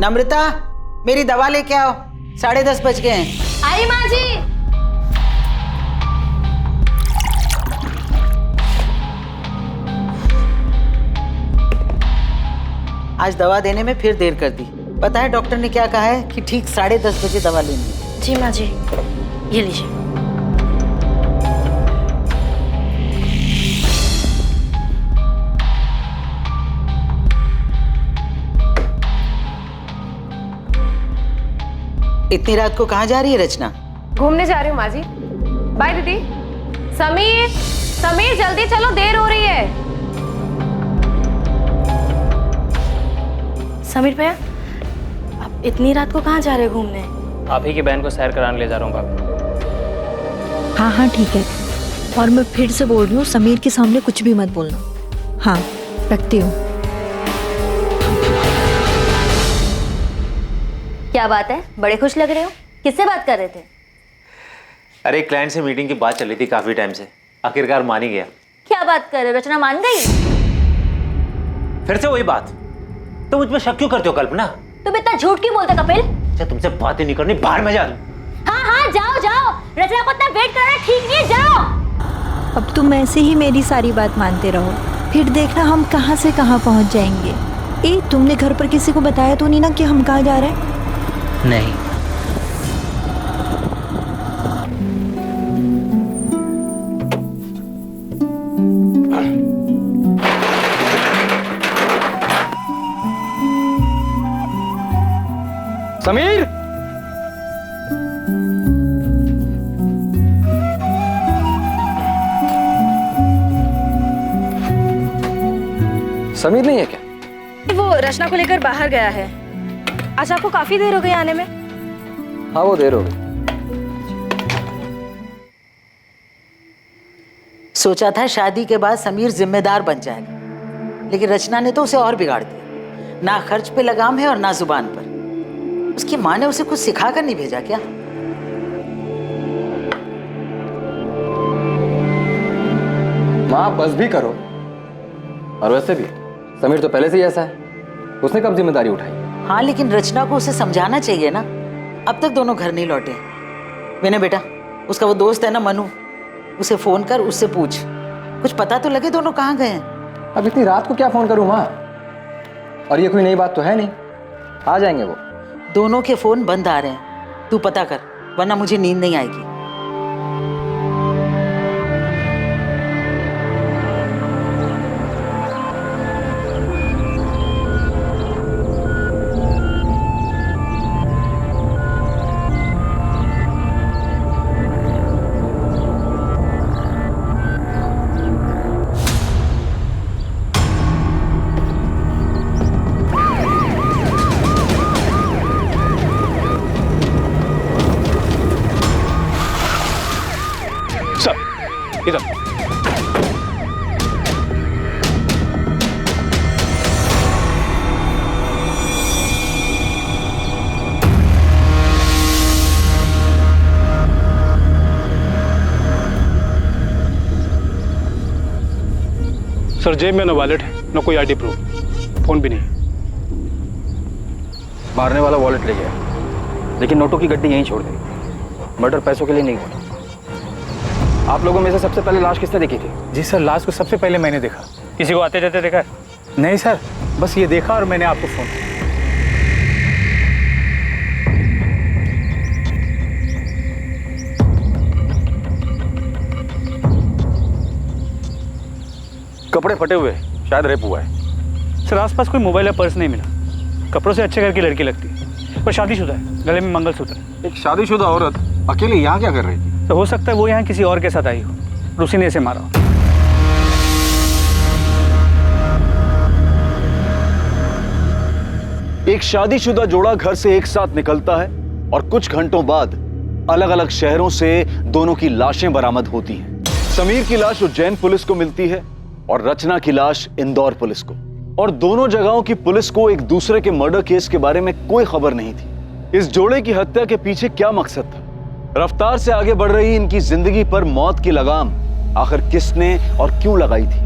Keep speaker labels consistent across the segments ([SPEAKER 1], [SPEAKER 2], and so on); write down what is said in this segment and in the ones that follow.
[SPEAKER 1] नम्रता, मेरी दवा लेके आओ, 10:30 बज गए हैं।
[SPEAKER 2] आई माँ जी।
[SPEAKER 1] आज दवा देने में फिर देर कर दी। पता है डॉक्टर ने क्या कहा है कि ठीक 10:30 बजे दवा लेनी है।
[SPEAKER 2] जी माँ जी, ये लीजिए।
[SPEAKER 1] इतनी रात को कहाँ जा रही है रचना?
[SPEAKER 3] घूमने जा रही हूँ माँ जी। बाय दीदी। समीर, समीर जल्दी चलो, देर हो रही है।
[SPEAKER 2] समीर भैया, आप इतनी रात को कहाँ जा रहे हो घूमने?
[SPEAKER 4] आप ही की बहन को सैर कराने ले जा रहा हूँ भाभी।
[SPEAKER 5] हाँ हाँ ठीक है, और मैं फिर से बोल रही हूँ, समीर के सामने कुछ भी मत बोलना। हाँ, रखती हूँ।
[SPEAKER 2] क्या बात है, बड़े खुश लग रहे हो? किससे बात कर रहे थे?
[SPEAKER 6] अरे एक क्लाइंट से मीटिंग की बात चल रही थी काफी टाइम से, आखिरकार मान ही गया।
[SPEAKER 2] क्या बात कर रहे हो, रचना मान गई?
[SPEAKER 6] फिर से वही बात, तो मुझ पे शक क्यों करते हो कल्पना?
[SPEAKER 2] तुम इतना झूठ क्यों बोलते कपिल?
[SPEAKER 6] अच्छा तुमसे बातें नहीं करनी, बाहर में जा दूं।
[SPEAKER 2] हाँ हाँ जाओ जाओ, रचना को इतना वेट करना ठीक नहीं है, जाओ।
[SPEAKER 5] अब तुम ऐसे ही मेरी सारी बात मानते रहो, फिर देखना हम कहाँ से कहाँ पहुँच जाएंगे। तुमने घर पर किसी को बताया तो नहीं ना कि हम कहाँ जा रहे हैं?
[SPEAKER 4] नहीं।
[SPEAKER 7] समीर, समीर नहीं है क्या?
[SPEAKER 3] वो रचना को लेकर बाहर गया है। आज आपको काफी देर हो गई आने में।
[SPEAKER 7] हाँ वो देर हो गई।
[SPEAKER 1] सोचा था शादी के बाद समीर जिम्मेदार बन जाएगा, लेकिन रचना ने तो उसे और बिगाड़ दिया। ना खर्च पे लगाम है और ना जुबान पर। उसकी माँ ने उसे कुछ सिखा कर नहीं भेजा क्या?
[SPEAKER 7] माँ बस भी करो। और वैसे भी समीर तो पहले से ही ऐसा है, उसने कब जिम्मेदारी उठाई?
[SPEAKER 1] हाँ लेकिन रचना को उसे समझाना चाहिए ना। अब तक दोनों घर नहीं लौटे। मैंने बेटा, उसका वो दोस्त है ना मनु, उसे फोन कर, उससे पूछ, कुछ पता तो लगे दोनों कहाँ गए हैं।
[SPEAKER 7] अब इतनी रात को क्या फोन करूं माँ? और ये कोई नई बात तो है नहीं, आ जाएंगे वो।
[SPEAKER 1] दोनों के फोन बंद आ रहे हैं, तू पता कर, वरना मुझे नींद नहीं आएगी।
[SPEAKER 7] इधर
[SPEAKER 8] सर, जेब में ना वॉलेट है, ना कोई आईडी प्रूफ, फोन भी नहीं।
[SPEAKER 7] मारने वाला वॉलेट ले गया, लेकिन नोटों की गड्डी यहीं छोड़ दी। मर्डर पैसों के लिए नहीं हुआ। आप लोगों में से सबसे पहले लाश किसने देखी थी?
[SPEAKER 8] जी सर, लाश को सबसे पहले मैंने देखा। किसी को आते जाते देखा है? नहीं सर, बस ये देखा और मैंने आपको फोन किया।
[SPEAKER 7] कपड़े फटे हुए, शायद रेप हुआ है।
[SPEAKER 8] सर आसपास कोई मोबाइल या पर्स नहीं मिला। कपड़ों से अच्छे घर की लड़की लगती है, पर शादीशुदा है, गले में मंगलसूत्र है।
[SPEAKER 7] एक शादीशुदा औरत अकेले यहाँ क्या कर रही थी?
[SPEAKER 8] तो हो सकता है वो यहाँ किसी और के साथ आई हो और उसी ने इसे मारा हो।
[SPEAKER 9] एक शादीशुदा जोड़ा घर से एक साथ निकलता है और कुछ घंटों बाद अलग अलग शहरों से दोनों की लाशें बरामद होती हैं। समीर की लाश उज्जैन पुलिस को मिलती है और रचना की लाश इंदौर पुलिस को। और दोनों जगहों की पुलिस को एक दूसरे के मर्डर केस के बारे में कोई खबर नहीं थी। इस जोड़े की हत्या के पीछे क्या मकसद था? रफ्तार से आगे बढ़ रही इनकी जिंदगी पर मौत की लगाम आखिर किसने और क्यों लगाई थी?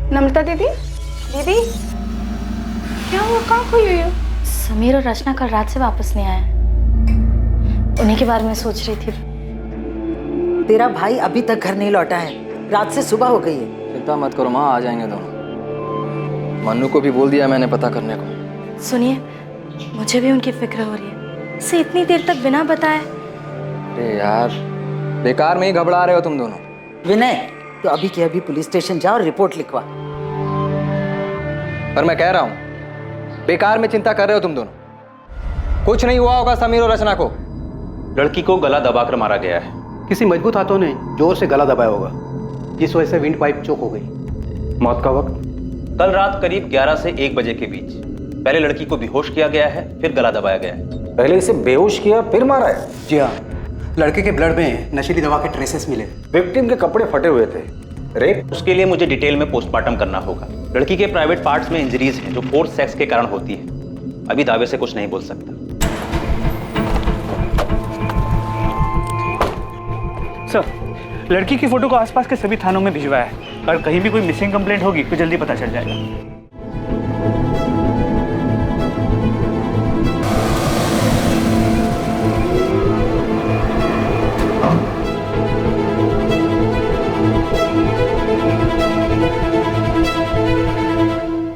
[SPEAKER 3] नम्रता दीदी, दीदी क्या हुआ, कहाँ खोई हुई हो?
[SPEAKER 2] समीर और रचना कल रात से वापस नहीं आए। उन्हीं के बारे में सोच रही थी।
[SPEAKER 1] तेरा भाई अभी तक घर नहीं लौटा है, रात से सुबह हो गई है।
[SPEAKER 7] चिंता मत करो माँ, आ जाएंगे दोनों। मन्नू को भी बोल दिया मैंने पता करने को।
[SPEAKER 2] सुनिए, मुझे भी उनकी फिक्र हो रही है। उसे इतनी देर तक बिना बताए।
[SPEAKER 7] अरे यार, बेकार में ही घबरा रहे हो तुम दोनों।
[SPEAKER 1] विनय, तो अभी के अभी पुलिस स्टेशन जाओ और रिपोर्ट लिखवा।
[SPEAKER 7] पर मैं कह रहा हूँ, बेकार में चिंता कर रहे हो तुम दोनों। कुछ नहीं हुआ होगा समीर और रचना को।
[SPEAKER 6] लड़की को गला दबाकर मारा गया है।
[SPEAKER 10] किसी मजबूत हाथों ने जोर से गला दबाया होगा, जिस वजह से विंड पाइप चोक हो गई।
[SPEAKER 8] मौत का वक्त?
[SPEAKER 6] कल रात करीब 11 से 1 बजे के बीच। पहले लड़की को बेहोश किया गया है, फिर गला दबाया गया है।
[SPEAKER 7] पहले इसे बेहोश किया फिर मारा है?
[SPEAKER 10] जी हाँ, लड़के के ब्लड में नशीली दवा के ट्रेसेस मिले।
[SPEAKER 7] विक्टिम के कपड़े फटे हुए थे। रेप?
[SPEAKER 6] उसके लिए मुझे डिटेल में पोस्टमार्टम करना होगा। लड़की के प्राइवेट पार्ट्स में इंजरीज हैं जो फोर्स सेक्स के कारण होती है। अभी दावे से कुछ नहीं बोल सकता।
[SPEAKER 8] सर, लड़की की फोटो को आसपास के सभी थानों में भिजवाया है। अगर कहीं भी कोई मिसिंग कंप्लेंट होगी तो जल्दी पता चल जाएगा।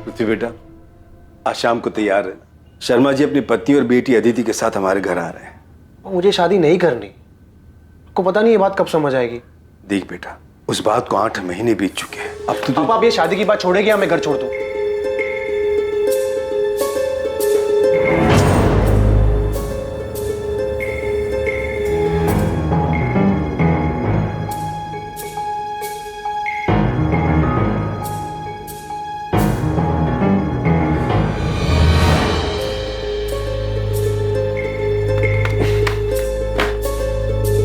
[SPEAKER 11] पृथ्वी बेटा, आज शाम को तैयार है। शर्मा जी अपनी पत्नी और बेटी अदिति के साथ हमारे घर आ रहे हैं।
[SPEAKER 10] मुझे शादी नहीं करनी। को पता नहीं ये बात कब समझ आएगी।
[SPEAKER 11] देख बेटा, उस बात को 8 महीने बीत चुके हैं। अब तो
[SPEAKER 10] आप ये शादी की बात छोड़ेगी या मैं घर छोड़ दूं?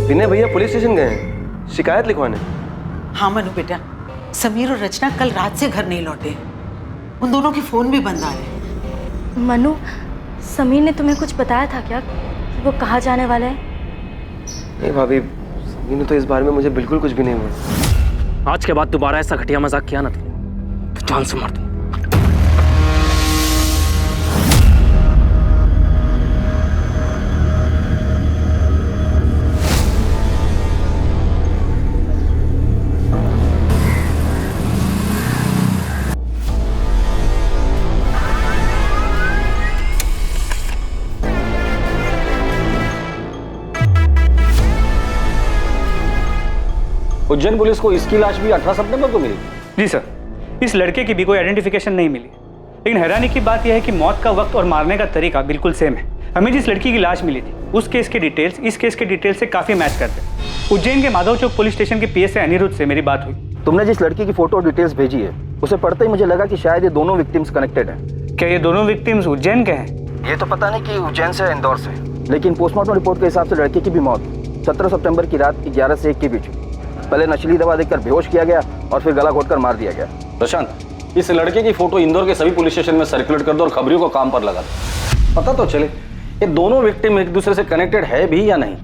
[SPEAKER 7] विनय भैया पुलिस स्टेशन गए हैं शिकायत लिखवाने।
[SPEAKER 1] हाँ मनु बेटा, समीर और रचना कल रात से घर नहीं लौटे। उन दोनों के फोन भी बंद आ रहे हैं।
[SPEAKER 2] मनु, समीर ने तुम्हें कुछ बताया था क्या कि वो कहाँ जाने वाले हैं?
[SPEAKER 7] नहीं भाभी, समीर ने तो इस बारे में मुझे बिल्कुल कुछ भी नहीं बोला।
[SPEAKER 4] आज के बाद दोबारा ऐसा घटिया मजाक किया ना तो जान से मार दूं।
[SPEAKER 7] उज्जैन पुलिस को इसकी लाश भी 18 सितंबर को मिली।
[SPEAKER 8] जी सर, इस लड़के की भी कोई आइडेंटिफिकेशन नहीं मिली। लेकिन हैरानी की बात यह है कि मौत का वक्त और मारने का तरीका बिल्कुल सेम है। हमें जिस लड़की की लाश मिली थी उस केस के डिटेल्स इस केस के डिटेल्स से काफी मैच करते हैं। उज्जैन के माधव चौक पुलिस स्टेशन के पीएसआई अनिरुद्ध से मेरी बात हुई।
[SPEAKER 7] तुमने जिस लड़की की फोटो और डिटेल्स भेजी है उसे पढ़ते ही मुझे लगा कि शायद ये दोनों विक्टिम्स कनेक्टेड हैं।
[SPEAKER 8] क्या ये दोनों विक्टिम्स उज्जैन के हैं?
[SPEAKER 7] ये तो पता नहीं कि उज्जैन से इंदौर से, लेकिन पोस्टमार्टम रिपोर्ट के हिसाब से लड़के की भी मौत 17 सितंबर की रात 11 से 1 के बीच। पहले नशीली दवा देकर बेहोश किया गया और फिर गला घोटकर मार दिया गया।
[SPEAKER 9] प्रशांत, इस लड़के की फोटो इंदौर के सभी पुलिस स्टेशन में सर्कुलेट कर दो और खबरियों को काम पर लगा दो। पता तो चले ये दोनों विक्टिम एक दूसरे से कनेक्टेड है भी या नहीं।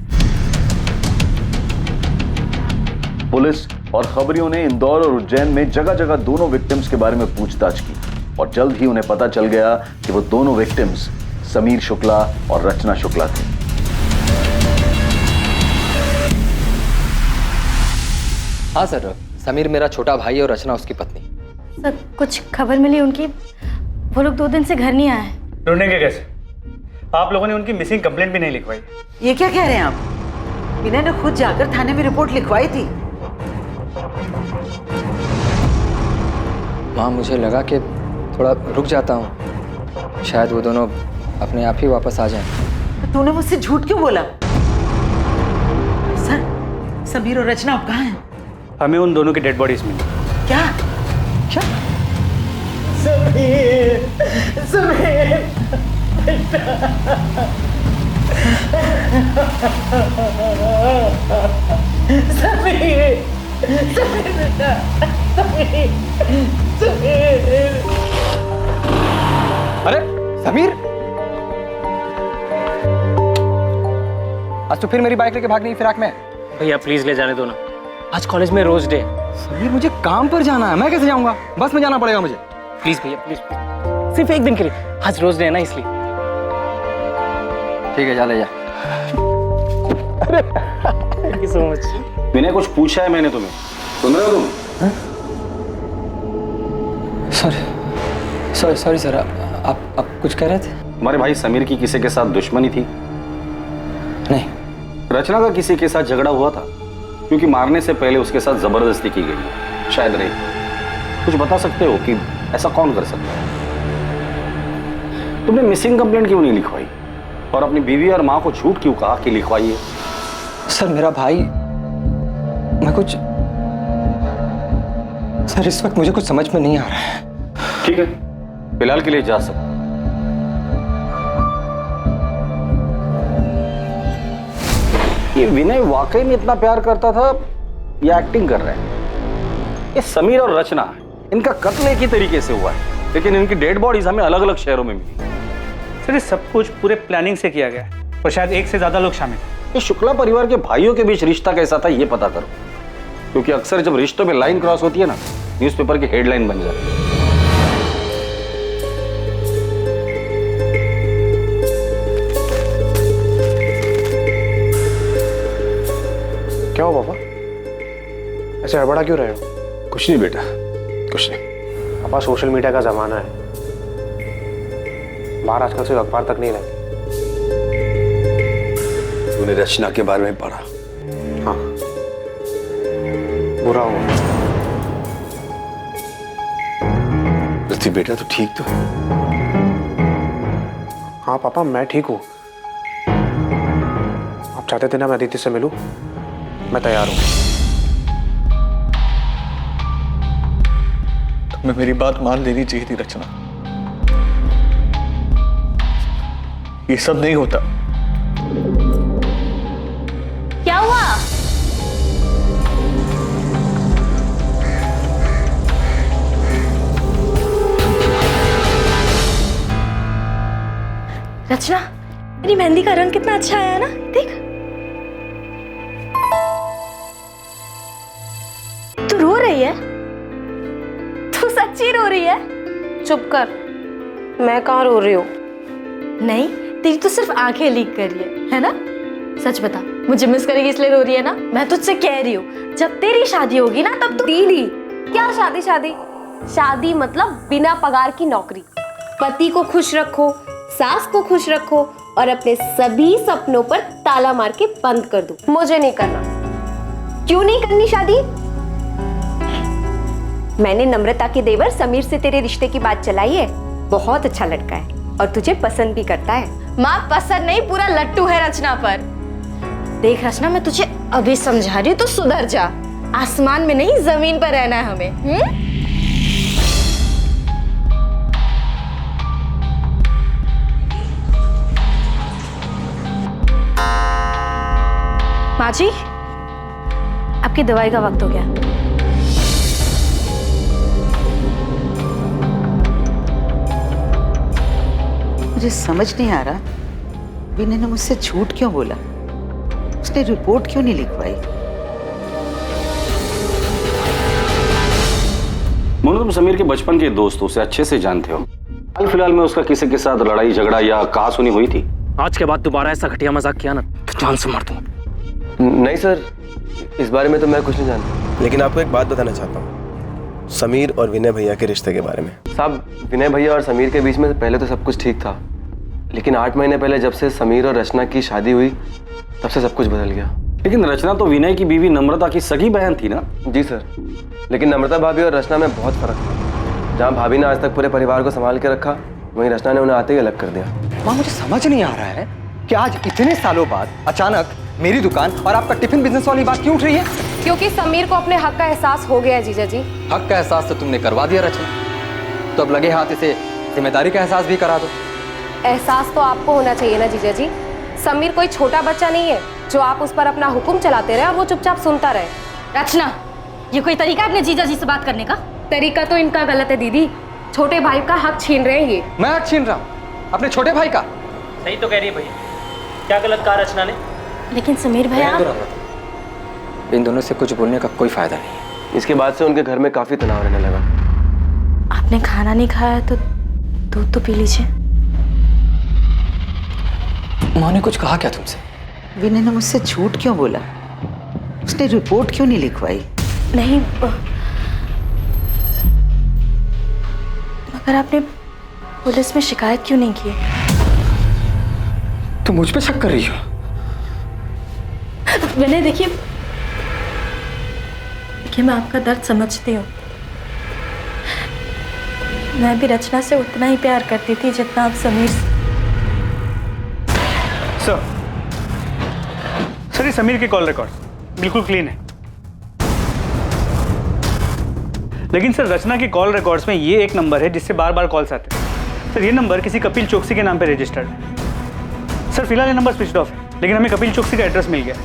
[SPEAKER 9] पुलिस और खबरियों ने इंदौर और उज्जैन में जगह जगह दोनों विक्टिम्स के बारे में पूछताछ की और जल्द ही उन्हें पता चल गया कि वो दोनों विक्टिम्स समीर शुक्ला और रचना शुक्ला थे।
[SPEAKER 7] हाँ सर, समीर मेरा छोटा भाई और रचना उसकी पत्नी।
[SPEAKER 2] सर, कुछ खबर मिली उनकी? वो लोग 2 दिन से घर नहीं आए।
[SPEAKER 8] ढूंढेंगे कैसे? आप लोगों ने उनकी मिसिंग कंप्लेंट भी नहीं लिखवाई।
[SPEAKER 1] ये क्या कह रहे हैं आप? विनय ने खुद जाकर थाने में रिपोर्ट लिखवाई थी।
[SPEAKER 7] माँ, मुझे लगा कि थोड़ा रुक जाता हूँ, शायद वो दोनों अपने आप ही वापस आ जाएं।
[SPEAKER 1] तो तूने मुझसे झूठ क्यों बोला? सर, समीर और रचना अब कहाँ हैं?
[SPEAKER 8] हमें उन दोनों की डेड बॉडीज मिली।
[SPEAKER 1] क्या? क्या? समीर, समीर, समीर, समीर बेटा, समीर, समीर।
[SPEAKER 7] अरे समीर, आज तो फिर मेरी बाइक लेके भाग गई फिराक में।
[SPEAKER 4] भैया प्लीज ले जाने दो ना, आज कॉलेज में रोज डे।
[SPEAKER 7] समीर मुझे काम पर जाना है, मैं कैसे जाऊंगा? बस में जाना पड़ेगा मुझे।
[SPEAKER 4] प्लीज भैया प्लीज, सिर्फ एक दिन के लिए, आज रोज डे है ना इसलिए।
[SPEAKER 7] ठीक है, जा ले जा।
[SPEAKER 4] Thank you so much.
[SPEAKER 6] Vinay, कुछ पूछा है मैंने तुम्हें, सुन रहे हो तुम?
[SPEAKER 10] सॉरी सर, आप कुछ कह रहे थे?
[SPEAKER 6] हमारे भाई समीर की किसी के साथ दुश्मनी थी?
[SPEAKER 10] नहीं।
[SPEAKER 6] रचना का किसी के साथ झगड़ा हुआ था? क्योंकि मारने से पहले उसके साथ जबरदस्ती की गई, शायद रही। कुछ बता सकते हो कि ऐसा कौन कर सकता है? तुमने मिसिंग कंप्लेंट क्यों नहीं लिखवाई और अपनी बीवी और माँ को झूठ क्यों कहा कि लिखवाइए?
[SPEAKER 10] सर मेरा भाई, मैं कुछ, सर इस वक्त मुझे कुछ समझ में नहीं आ रहा है।
[SPEAKER 6] ठीक है, फिलहाल के लिए जा सकते। ये विनय वाकई में इतना प्यार करता था या एक्टिंग कर रहा है? ये समीर और रचना, इनका कत्ल एक ही तरीके से हुआ है, लेकिन इनकी डेड बॉडीज हमें अलग अलग शहरों में मिली।
[SPEAKER 8] सर ये सब कुछ पूरे प्लानिंग से किया गया है और शायद एक से ज्यादा लोग शामिल हैं।
[SPEAKER 6] ये शुक्ला परिवार के भाइयों के बीच रिश्ता कैसा था ये पता करो, क्योंकि अक्सर जब रिश्तों में लाइन क्रॉस होती है ना, न्यूज़पेपर की हेडलाइन बन जाती है।
[SPEAKER 12] क्या हो पापा, ऐसे हड़बड़ा क्यों रहे हो?
[SPEAKER 11] कुछ नहीं बेटा, कुछ नहीं।
[SPEAKER 12] पापा सोशल मीडिया का जमाना है, बाहर आजकल सिर्फ अखबार तक नहीं रहती।
[SPEAKER 11] तूने रचना के बारे में पढ़ा?
[SPEAKER 12] हाँ, बुरा हुआ।
[SPEAKER 11] पृथ्वी बेटा, तू ठीक तो है?
[SPEAKER 12] हाँ पापा, मैं ठीक हूँ। आप चाहते थे ना मैं अदिति से मिलूं, मैं तैयार हूँ।
[SPEAKER 13] तुम्हें मेरी बात मान लेनी चाहिए थी रचना। ये सब नहीं होता।
[SPEAKER 2] क्या हुआ? रचना, मेरी मेहंदी का रंग कितना अच्छा आया ना, देख। तू रो रही है? तू सच्ची रो रही है?
[SPEAKER 3] चुप कर, मैं कहाँ रो रही हूँ?
[SPEAKER 2] नहीं, तेरी तो सिर्फ आंखें लीक कर रही है ना? सच बता, मुझे मिस करेगी इसलिए रो रही है ना? मैं तुझसे कह रही हूँ, जब तेरी शादी होगी ना तब तू।
[SPEAKER 3] दीदी, क्या शादी? शादी शादी मतलब बिना पगार की नौकरी। पति को खुश रखो, सास को खुश रखो और अपने सभी सपनों पर ताला मार के बंद कर दो। मुझे नहीं करना। क्यों नहीं करनी शादी? मैंने नम्रता के देवर समीर से तेरे रिश्ते की बात चलाई है। बहुत अच्छा लड़का है और तुझे पसंद भी करता है।
[SPEAKER 2] माँ पसंद नहीं, पूरा लट्टू है रचना पर। देख रचना, मैं तुझे अभी समझा रही हूँ, तो सुधर जा। आसमान में नहीं, जमीन पर रहना है हमें। माँ जी, आपकी दवाई का वक्त हो गया।
[SPEAKER 1] मुझे समझ नहीं आ रहा, विनय ने मुझसे झूठ क्यों बोला? उसने रिपोर्ट क्यों नहीं लिखवाई?
[SPEAKER 6] मोनू, तुम समीर के बचपन के दोस्त हो, उसे अच्छे से जानते हो। हाल फिलहाल में उसका किसी के साथ लड़ाई झगड़ा या कहासुनी हुई थी?
[SPEAKER 4] आज के बाद दोबारा ऐसा घटिया मजाक किया ना तो जान से मार दूंगा।
[SPEAKER 14] नहीं सर, इस बारे में तो मैं कुछ नहीं जानता, लेकिन आपको एक बात बताना चाहता हूँ, समीर और विनय भैया के रिश्ते के बारे में। साहब, विनय भैया और समीर के बीच में पहले तो सब कुछ ठीक था, लेकिन 8 महीने पहले जब से समीर और रचना की शादी हुई तब से सब कुछ बदल गया।
[SPEAKER 6] लेकिन रचना तो विनय की बीवी नम्रता की सगी बहन थी ना?
[SPEAKER 14] जी सर, लेकिन नम्रता भाभी और रचना में बहुत फर्क था। जहाँ भाभी ने आज तक पूरे परिवार को संभाल के रखा, वहीं रचना ने उन्हें आते ही अलग कर दिया।
[SPEAKER 7] माँ, मुझे समझ नहीं आ रहा है कि आज इतने सालों बाद अचानक मेरी दुकान और आपका टिफिन बिजनेस वाली बात क्यों उठ रही है?
[SPEAKER 3] क्योंकि समीर को अपने हक का एहसास हो गया है जीजा जी।
[SPEAKER 10] हक का एहसास तो तुमने करवा दिया रचना, तो अब लगे हाथ इसे जिम्मेदारी का एहसास भी करा दो।
[SPEAKER 3] एहसास तो आपको होना चाहिए ना जीजा जी। समीर कोई छोटा बच्चा नहीं है जो आप उस पर अपना हुक्म चलाते रहे और वो चुपचाप सुनता रहे।
[SPEAKER 2] रचना, ये कोई तरीका है अपने जीजा जी से बात करने का?
[SPEAKER 3] तरीका तो इनका गलत है दीदी। छोटे भाई का हक छीन रहे हैं ये।
[SPEAKER 10] मैं हक छीन रहा हूँ अपने छोटे भाई का?
[SPEAKER 4] सही तो कह रही है भैया, क्या गलत कहा रचना ने?
[SPEAKER 2] लेकिन समीर भैया,
[SPEAKER 10] इन दोनों से कुछ बोलने का कोई फायदा नहीं है।
[SPEAKER 14] इसके बाद से उनके घर में काफी तनाव रहने लगा।
[SPEAKER 2] आपने खाना नहीं खाया तो दूध तो पी लीजिए।
[SPEAKER 15] माँ ने कुछ कहा क्या तुमसे?
[SPEAKER 1] विनय ने मुझसे झूठ क्यों बोला? उसने रिपोर्ट क्यों नहीं लिखवाई?
[SPEAKER 2] नहीं, मगर आपने पुलिस में शिकायत क्यों नहीं की?
[SPEAKER 15] तुम मुझ पे शक कर रही हो?
[SPEAKER 2] विनय देखिए, मैं आपका दर्द समझती हूँ। मैं भी रचना से उतना ही प्यार करती थी जितना आप समीर से।
[SPEAKER 8] सर ये समीर के कॉल रिकॉर्ड बिल्कुल क्लीन है, लेकिन सर रचना के कॉल रिकॉर्ड्स में ये एक नंबर है जिससे बार बार कॉल्स आते हैं। सर ये नंबर किसी कपिल चौकसी के नाम पे रजिस्टर्ड है। सर फिलहाल ये नंबर स्विच ऑफ है, लेकिन हमें कपिल चौकसी का एड्रेस मिल गया है।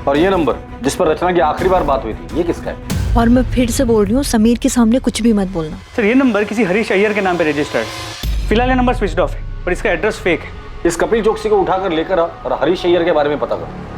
[SPEAKER 6] और ये नंबर जिस पर रचना की आखिरी बार बात हुई थी, ये किसका है?
[SPEAKER 5] और मैं फिर से बोल रही हूँ, समीर के सामने कुछ भी मत बोलना।
[SPEAKER 8] सर ये नंबर किसी हरीश अय्यर के नाम पे रजिस्टर्ड है। फिलहाल ये नंबर स्विच ऑफ है, पर इसका एड्रेस फेक है।
[SPEAKER 6] इस कपिल चौकसी को उठाकर लेकर आओ और हरीश अय्यर के बारे में पता करो।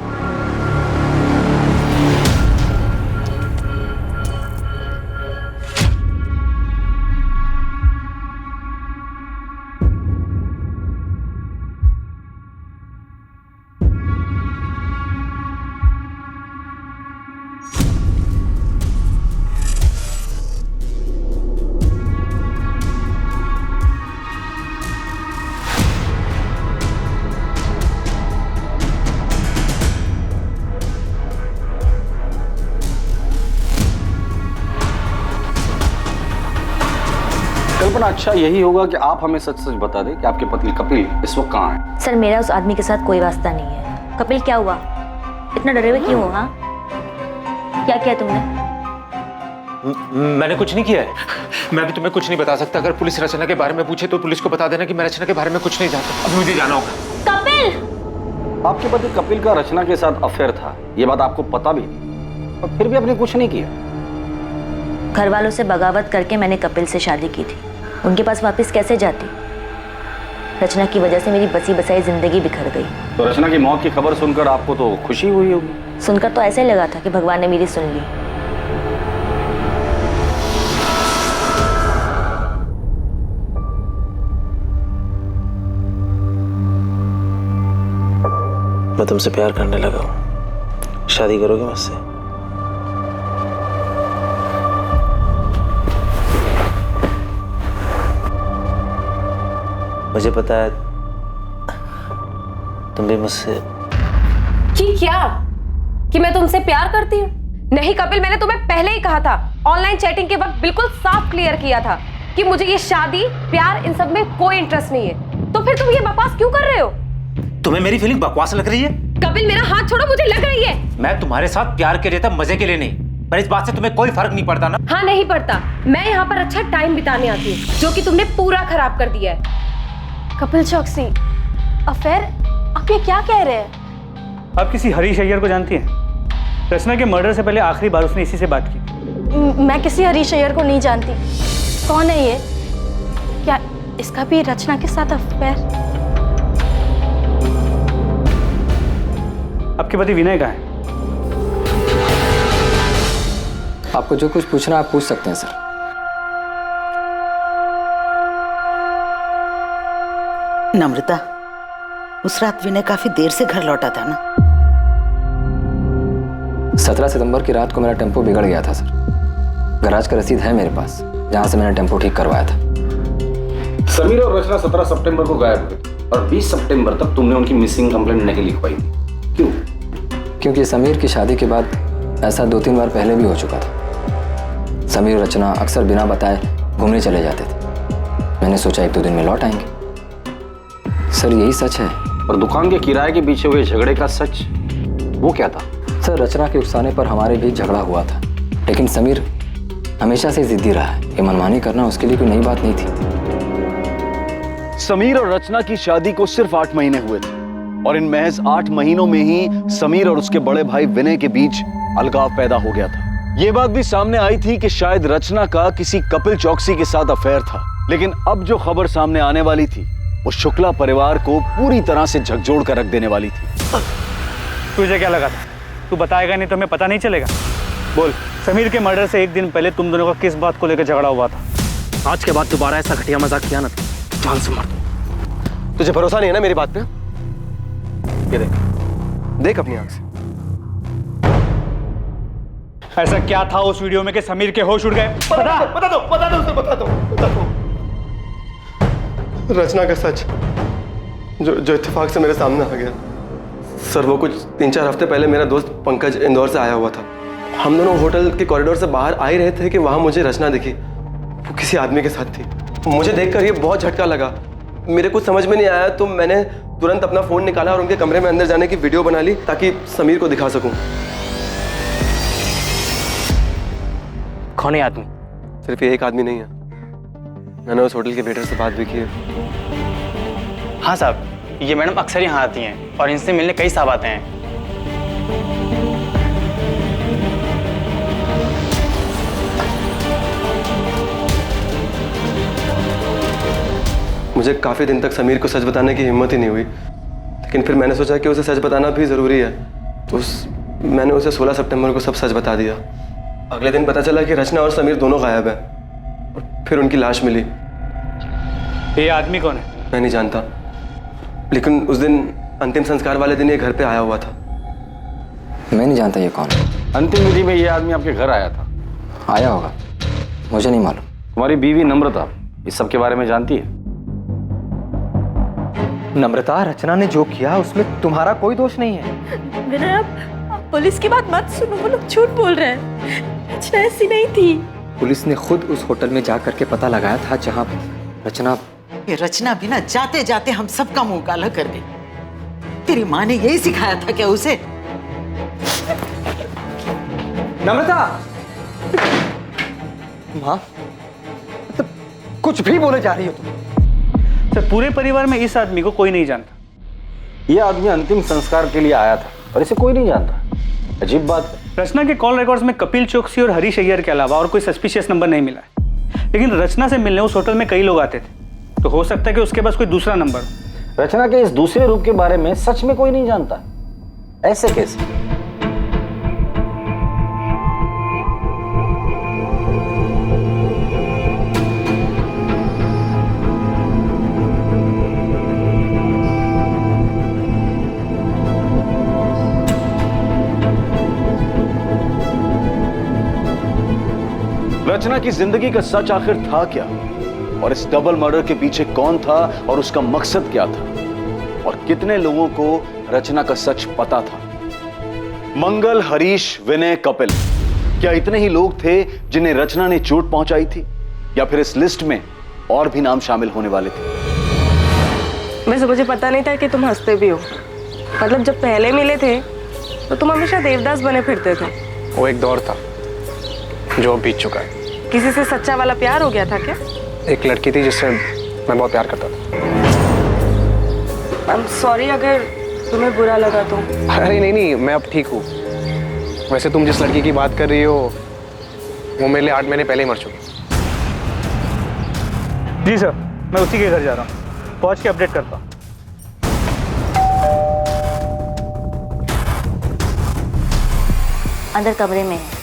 [SPEAKER 6] कल्पना, अच्छा यही होगा कि आप हमें सच सच बता दें कि आपके पति कपिल इस वक्त कहाँ है?
[SPEAKER 16] सर मेरा उस आदमी के साथ कोई वास्ता नहीं है। कपिल क्या हुआ? इतना डरे हुए क्यों हो? हाँ, क्या किया तुमने?
[SPEAKER 15] मैंने कुछ नहीं किया है। मैं भी तुम्हें कुछ नहीं बता सकता। अगर पुलिस रचना के बारे में पूछे तो पुलिस को बता देना कि मैं रचना के बारे में कुछ नहीं जानता। अब मुझे जाना होगा।
[SPEAKER 16] कपिल!
[SPEAKER 6] आपके पति कपिल का रचना के साथ अफेयर था, ये बात आपको पता भी थी, और फिर भी आपने कुछ नहीं किया।
[SPEAKER 16] घर वालों से बगावत करके मैंने कपिल से शादी की थी। उनके पास वापस कैसे जाती? रचना की वजह से मेरी बसी बसाई जिंदगी बिखर गई।
[SPEAKER 6] तो रचना की मौत की खबर सुनकर आपको तो खुशी हुई होगी?
[SPEAKER 16] सुनकर तो ऐसे लगा था कि भगवान ने मेरी सुन ली।
[SPEAKER 14] मैं तुमसे प्यार करने लगा हूँ। शादी करोगे मुझसे? मुझे पता है तुम भी मुझसे।
[SPEAKER 3] कि क्या? कि मैं तुमसे प्यार करती हूँ? नहीं कपिल, मैंने तुम्हें पहले ही कहा था, ऑनलाइन चैटिंग के वक्त बिल्कुल साफ क्लियर किया था कि मुझे ये शादी, प्यार, इन सब में कोई इंटरेस्ट नहीं है। तो फिर तुम ये बकवास क्यों कर रहे हो?
[SPEAKER 15] तुम्हें मेरी फीलिंग बकवास लग रही है?
[SPEAKER 3] कपिल मेरा हाथ छोड़ो, मुझे लग रही है।
[SPEAKER 15] मैं तुम्हारे साथ प्यार के लिए था, मजे के लिए नहीं। पर इस बात से तुम्हें कोई फर्क नहीं पड़ता ना?
[SPEAKER 3] हाँ नहीं पड़ता। मैं यहाँ पर अच्छा टाइम बिताने आती हूँ, जो कि तुमने पूरा खराब कर दिया है।
[SPEAKER 2] कपिल चौकसी अफेयर? आप ये क्या कह रहे हैं?
[SPEAKER 8] आप किसी हरीश अय्यर को जानती हैं? रचना के मर्डर से पहले आखिरी बार उसने इसी से बात की।
[SPEAKER 2] मैं किसी हरीश अय्यर को नहीं जानती। कौन है ये? क्या इसका भी रचना के साथ अफेयर?
[SPEAKER 8] आपके पति विनय कहाँ है?
[SPEAKER 15] आपको जो कुछ पूछना आप पूछ सकते हैं सर।
[SPEAKER 1] नम्रता, उस रात विनय काफी देर से घर लौटा था ना?
[SPEAKER 15] 17 सितंबर की रात को मेरा टेम्पो बिगड़ गया था सर। गैराज का रसीद है मेरे पास, जहां से मैंने टेम्पो ठीक करवाया था।
[SPEAKER 6] समीर और रचना 17 सितंबर को गायब हुए और 20 सितंबर तक तुमने उनकी मिसिंग कंप्लेंट नहीं लिखवाई। क्यों?
[SPEAKER 15] क्योंकि समीर की शादी के बाद ऐसा 2-3 बार पहले भी हो चुका था। समीर और रचना अक्सर बिना बताए घूमने चले जाते थे। मैंने सोचा 1-2 दिन में लौट आएंगे। सर यही सच है।
[SPEAKER 6] और दुकान के किराए के पीछे हुए झगड़े का सच, वो क्या था?
[SPEAKER 15] सर रचना के उकसाने पर हमारे बीच झगड़ा हुआ था, लेकिन समीर हमेशा से जिद्दी रहा है। ये मनमानी करना उसके लिए कोई नई बात नहीं थी।
[SPEAKER 9] समीर और रचना की शादी को सिर्फ 8 महीने हुए थे और इन महज 8 महीनों में ही समीर और उसके बड़े भाई विनय के बीच अलगाव पैदा हो गया था। ये बात भी सामने आई थी कि शायद रचना का किसी कपिल चौकसी के साथ अफेयर था, लेकिन अब जो खबर सामने आने वाली थी वो शुक्ला परिवार को पूरी तरह से झकझोर कर रख देने वाली थी।
[SPEAKER 8] तुझे क्या लगा था? तू बताएगा नहीं तो हमें पता नहीं चलेगा? बोल, समीर के मर्डर से एक दिन पहले तुम दोनों का किस बात को लेकर झगड़ा हुआ था?
[SPEAKER 14] आज के बाद दोबारा ऐसा घटिया मजाक किया ना तो जान से मार दूं। तुझे भरोसा नहीं है ना मेरी बात पे? ये देख, देख अपनी आंख से।
[SPEAKER 8] ऐसा क्या था उस वीडियो में कि समीर के होश उड़ गए?
[SPEAKER 14] बता दो। रचना का सच जो इत्तेफाक से मेरे सामने आ गया। सर वो कुछ 3-4 हफ्ते पहले मेरा दोस्त पंकज इंदौर से आया हुआ था। हम दोनों होटल के कॉरिडोर से बाहर आ ही रहे थे कि वहां मुझे रचना दिखी। वो किसी आदमी के साथ थी। मुझे देखकर ये बहुत झटका लगा। मेरे कुछ समझ में नहीं आया तो मैंने तुरंत अपना फोन निकाला और उनके कमरे में अंदर जाने की वीडियो बना ली ताकि समीर को दिखा सकूं।
[SPEAKER 4] कौन है आदमी?
[SPEAKER 14] सिर्फ ये एक आदमी नहीं है, मैंने उस होटल के वेटर से बात भी की है।
[SPEAKER 4] हाँ साहब, ये मैडम अक्सर यहाँ आती हैं और इनसे मिलने कई साहब आते हैं।
[SPEAKER 14] मुझे काफ़ी दिन तक समीर को सच बताने की हिम्मत ही नहीं हुई, लेकिन फिर मैंने सोचा कि उसे सच बताना भी ज़रूरी है, तो मैंने उसे 16 सितंबर को सब सच बता दिया। अगले दिन पता चला कि रचना और समीर दोनों गायब हैं और फिर उनकी लाश मिली।
[SPEAKER 8] ये आदमी कौन है?
[SPEAKER 14] मैं नहीं जानता, लेकिन उस दिन अंतिम संस्कार वाले दिन ये घर पे आया हुआ था।
[SPEAKER 15] मैं नहीं जानता ये कौन है।
[SPEAKER 6] अंतिम विधि में ये आदमी आपके घर आया था?
[SPEAKER 15] आया होगा, मुझे नहीं मालूम।
[SPEAKER 6] तुम्हारी बीवी नम्रता इस सब के बारे में जानती है?
[SPEAKER 10] नम्रता, रचना ने जो किया उसमें तुम्हारा कोई दोष नहीं है।
[SPEAKER 2] विनय, आप पुलिस की बात मत सुनो, वो लोग झूठ बोल रहे हैं। रचना ऐसी नहीं थी।
[SPEAKER 15] पुलिस ने खुद उस होटल में जा करके पता लगाया था जहां रचना।
[SPEAKER 1] ये रचना भी ना जाते जाते हम सबका मुंह काला कर गई। तेरी माँ ने यही सिखाया था क्या उसे?
[SPEAKER 10] नम्रता, माँ, तो कुछ भी बोले जा रही हो तुम।
[SPEAKER 8] सर, पूरे परिवार में इस आदमी को कोई नहीं जानता।
[SPEAKER 6] ये आदमी अंतिम संस्कार के लिए आया था और इसे कोई नहीं जानता। अजीब बात है।
[SPEAKER 8] रचना के कॉल रिकॉर्ड्स में कपिल चौकसी और हरीश अय्यर के अलावा और कोई सस्पिशियस नंबर नहीं मिला है, लेकिन रचना से मिलने उस होटल में कई लोग आते थे, तो हो सकता है कि उसके पास कोई दूसरा नंबर हो।
[SPEAKER 6] रचना के इस दूसरे रूप के बारे में सच में कोई नहीं जानता। ऐसे कैसे?
[SPEAKER 9] रचना की जिंदगी का सच आखिर था क्या, और इस डबल मर्डर के पीछे कौन था और उसका मकसद क्या था, और कितने लोगों को रचना का सच पता था? मंगल, हरीश, विनय, कपिल, क्या इतने ही लोग थे जिन्हें रचना ने चोट पहुंचाई थी, या फिर इस लिस्ट में और भी नाम शामिल होने वाले थे?
[SPEAKER 2] वैसे मुझे पता नहीं था कि तुम हंसते भी हो। मतलब जब पहले मिले थे तो तुम हमेशा देवदास बने फिरते थे।
[SPEAKER 12] वो एक दौर था जो बीत चुका है।
[SPEAKER 2] किसी से सच्चा वाला प्यार हो गया था क्या?
[SPEAKER 12] एक लड़की थी जिससे मैं बहुत प्यार करता था।
[SPEAKER 2] आई एम सॉरी अगर तुम्हें बुरा लगा तो।
[SPEAKER 12] अरे नहीं, मैं अब ठीक हूँ। वैसे तुम जिस लड़की की बात कर रही हो वो मेरे लिए 8 महीने पहले ही मर चुकी।
[SPEAKER 8] जी सर, मैं उसी के घर जा रहा हूँ, पहुँच के अपडेट करता हूँ।
[SPEAKER 16] अंदर कमरे में है।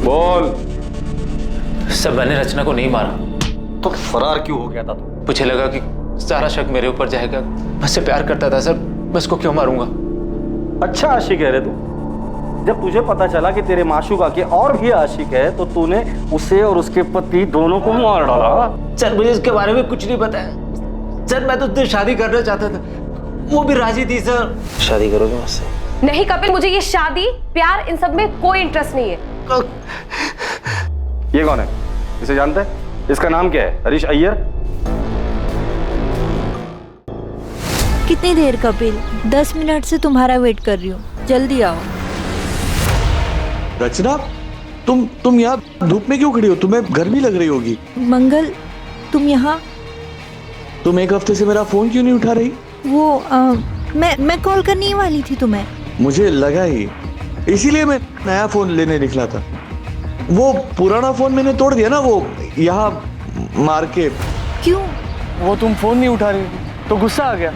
[SPEAKER 6] बोल।
[SPEAKER 17] सर, मैंने रचना को नहीं मारा।
[SPEAKER 6] तो फरार क्यों हो गया था तू?
[SPEAKER 17] मुझे लगा कि सारा शक मेरे ऊपर जाएगा। मैं उससे प्यार करता था सर, मैं उसको क्यों मारूंगा?
[SPEAKER 6] अच्छा आशिक है रे तू। जब तुझे पता चला कि तेरे माशूका के और भी आशिक है तो तूने उसे और उसके पति दोनों को मार डाला।
[SPEAKER 17] सर, मुझे इसके बारे में कुछ नहीं पता है सर। मैं तो उससे शादी करना चाहता था, वो भी राजी थी सर।
[SPEAKER 14] शादी करोगे मुझसे?
[SPEAKER 3] नहीं कपिल, मुझे ये शादी प्यार इन सब में कोई इंटरेस्ट नहीं है।
[SPEAKER 6] ये कौन है? इसे जानते हैं? इसका नाम क्या है? हरीश अय्यर।
[SPEAKER 5] कितनी देर कपिल? 10 मिनट से तुम्हारा वेट कर रही हूँ, जल्दी आओ।
[SPEAKER 13] रचना, तुम यहाँ धूप में क्यों खड़ी हो? तुम्हें गर्मी लग रही होगी।
[SPEAKER 5] मंगल, तुम यहाँ?
[SPEAKER 13] तुम एक हफ्ते से मेरा फोन क्यों नहीं उठा रही?
[SPEAKER 5] वो मैं कॉल करने ही वाली थी तुम्हें।
[SPEAKER 13] मुझे लगा ही, इसीलिए मैं नया फोन लेने निकला था। वो पुराना फोन मैंने तोड़ दिया ना, वो यहाँ मार के।
[SPEAKER 5] क्यों?
[SPEAKER 8] वो तुम फोन नहीं उठा रही तो गुस्सा आ गया।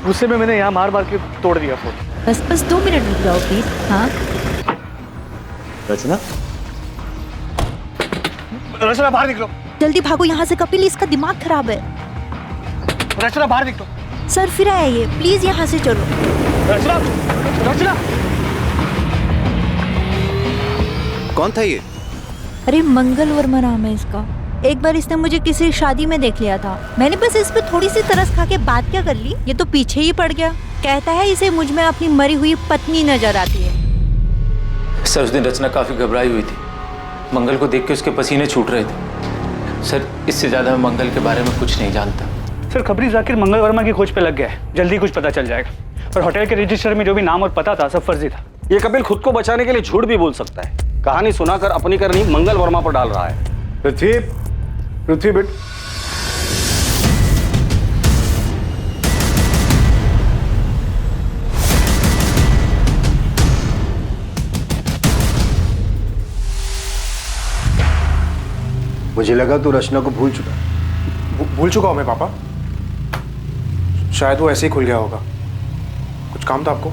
[SPEAKER 8] गुस्से में मैंने यहाँ मार मार के तोड़ दिया फोन।
[SPEAKER 5] बस 2 मिनट रुक जाओ प्लीज। हाँ
[SPEAKER 13] रचना, रचना बाहर निकलो।
[SPEAKER 5] जल्दी भागो यहाँ से कपिल, इसका दिमाग खराब है।
[SPEAKER 13] रचना बाहर निकलो।
[SPEAKER 5] सर फिर आया ये, प्लीज यहाँ से चलो।
[SPEAKER 13] रचना, रचना।
[SPEAKER 14] कौन था ये?
[SPEAKER 5] अरे मंगल वर्मा नाम है इसका। एक बार इसने मुझे किसी शादी में देख लिया था, मैंने बस इस पे थोड़ी सी तरस खा के बात क्या कर ली, ये तो पीछे ही पड़ गया। कहता है इसे मुझ में अपनी मरी हुई पत्नी नजर आती है।
[SPEAKER 17] सर उस दिन रचना काफी घबराई हुई थी, मंगल को देख के उसके पसीने छूट रहे थे। सर इससे ज्यादा मैं मंगल के बारे में कुछ नहीं जानता।
[SPEAKER 8] सर खबरी जाकिर मंगल वर्मा की खोज पे लग गया है, जल्दी कुछ पता चल जाएगा। और होटल के रजिस्टर में जो भी नाम और पता था सब फर्जी था।
[SPEAKER 6] ये कपिल खुद को बचाने के लिए झूठ भी बोल सकता है। कहानी सुनाकर अपनी करनी मंगल वर्मा पर डाल रहा है।
[SPEAKER 11] पृथ्वी, पृथ्वी बेट, मुझे लगा तू रचना को भूल चुका।
[SPEAKER 12] भूल चुका हूं मैं पापा, शायद वो ऐसे ही खुल गया होगा। कुछ काम था आपको?